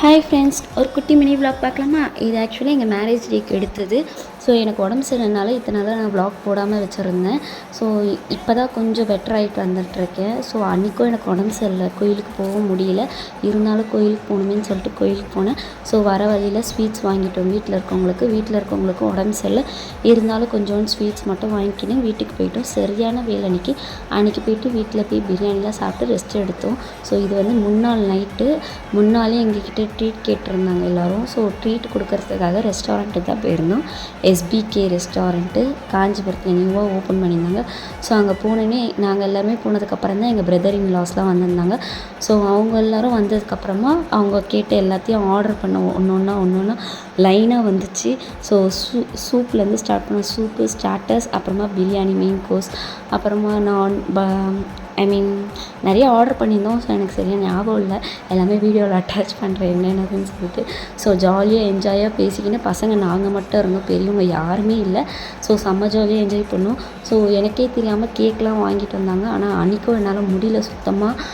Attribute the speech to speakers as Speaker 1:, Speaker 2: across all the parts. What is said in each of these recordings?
Speaker 1: Hi friends, ஒரு குட்டி mini vlog பார்க்கலாமா? இது ஆக்சுவலி எங்கள் மேரேஜ் டேக்கு எடுத்தது. ஸோ எனக்கு உடம்பு சரியில்லைனால இத்தனை நாளாக நான் விளாக் போடாமல் வச்சுருந்தேன். ஸோ இப்போ தான் கொஞ்சம் பெட்டர் ஆகிட்டு வந்துட்டுருக்கேன். ஸோ அன்றைக்கும் எனக்கு உடம்பு சரியில்லை, கோயிலுக்கு போக முடியல. இருந்தாலும் கோயிலுக்கு போகணுமேன்னு சொல்லிட்டு கோயிலுக்கு போனேன். ஸோ வர வழியில் ஸ்வீட்ஸ் வாங்கிட்டோம் வீட்டில் இருக்கவங்களுக்கும் உடம்பு சரியில்லை. இருந்தாலும் கொஞ்சோண்டு ஸ்வீட்ஸ் மட்டும் வாங்கிக்கின்னு வீட்டுக்கு போயிட்டோம். சரியான வேலை அன்றைக்கி போயிட்டு வீட்டில் போய் பிரியாணிலாம் சாப்பிட்டு ரெஸ்ட் எடுத்தோம். ஸோ இது வந்து முன்னாள் நைட்டு. முன்னாலே எங்ககிட்ட ட்ரீட் கேட்டிருந்தாங்க எல்லோரும். ஸோ ட்ரீட் கொடுக்கறதுக்காக ரெஸ்டாரண்ட்டுக்கு தான் போயிருந்தோம். எஸ்பிகே ரெஸ்டாரண்ட்டு காஞ்சிபுரத்தில் நியூவாக ஓப்பன் பண்ணியிருந்தாங்க. ஸோ அங்கே போனோன்னே நாங்கள் எல்லாமே போனதுக்கப்புறம் தான் எங்கள் பிரதர் இன் லாஸ்லாம் வந்திருந்தாங்க. ஸோ அவங்க எல்லோரும் வந்ததுக்கப்புறமா அவங்க கேட்ட எல்லாத்தையும் ஆர்டர் பண்ண ஒன்று ஒன்றா லைனாக வந்துச்சு. ஸோ சூப்லேருந்து ஸ்டார்ட் பண்ண சூப்பு, ஸ்டார்டர்ஸ், அப்புறமா பிரியாணி மெயின் கோர்ஸ், அப்புறமா நிறைய ஆர்டர் பண்ணியிருந்தோம். ஸோ எனக்கு சரியாக ஞாபகம் இல்லை, எல்லாமே வீடியோவில் அட்டாச் பண்ணுறேன் என்னென்னதுன்னு சொல்லிட்டு. ஸோ ஜாலியாக என்ஜாயாக பேசிக்கின்னு பசங்க நாங்கள் மட்டும் இருந்தோம், பெரியவங்க யாருமே இல்லை. ஸோ செம்ம ஜாலியாக என்ஜாய் பண்ணோம். ஸோ எனக்கே தெரியாமல் கேக்லாம் வாங்கிட்டு வந்தாங்க. ஆனால் அன்றைக்கும் என்னால் முடியல சுத்தமாக.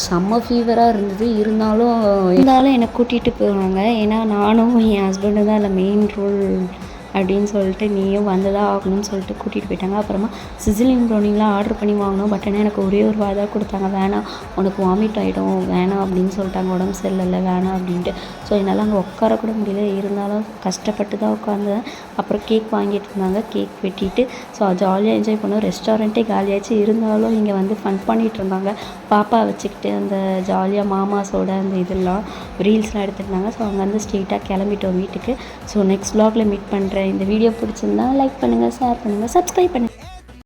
Speaker 1: செம்ம ஃபீவராக இருந்தது. இருந்தாலும் என்னை கூட்டிகிட்டு போவாங்க. ஏன்னா நானும் என் ஹஸ்பண்டும் தான் அதில் மெயின் ரோல் அப்படின்னு சொல்லிட்டு நீயும் வந்ததாக ஆகணும்னு சொல்லிட்டு கூட்டிகிட்டு போயிட்டாங்க. அப்புறமா சிசிலிங் ப்ரௌனிங்லாம் ஆர்டர் பண்ணி வாங்கினோம். பட் ஆனால் எனக்கு ஒரே ஒரு வாய் தான் கொடுத்தாங்க. வேணாம், உனக்கு வாமிட் ஆகிடும், வேணாம் அப்படின்னு சொல்லிட்டாங்க. உடம்பு சரியில்லை, வேணாம் அப்படின்ட்டு. ஸோ என்னால் அங்கே உட்காரக்கூட முடியல. இருந்தாலும் கஷ்டப்பட்டு தான் உட்காந்தேன். அப்புறம் கேக் வாங்கிட்டு இருந்தாங்க, கேக் வெட்டிட்டு ஸோ ஜாலியாக என்ஜாய் பண்ணோம். ரெஸ்டாரண்ட்டே காலியாச்சு. இருந்தாலும் இங்கே வந்து ஃபன் பண்ணிகிட்டு இருந்தாங்க. பாப்பா வச்சுக்கிட்டு அந்த ஜாலியாக மாமாஸோட அந்த இதெல்லாம் ரீல்ஸ்லாம் எடுத்துருந்தாங்க. ஸோ அங்கேருந்து ஸ்ட்ரெயிட்டாக கிளம்பிட்டோம் வீட்டுக்கு. ஸோ நெக்ஸ்ட் vlogல மீட் பண்ணுறேன். இந்த வீடியோ பிடிச்சிருந்தா லைக் பண்ணுங்கள், ஷேர் பண்ணுங்கள், சப்ஸ்கிரைப் பண்ணுங்கள்.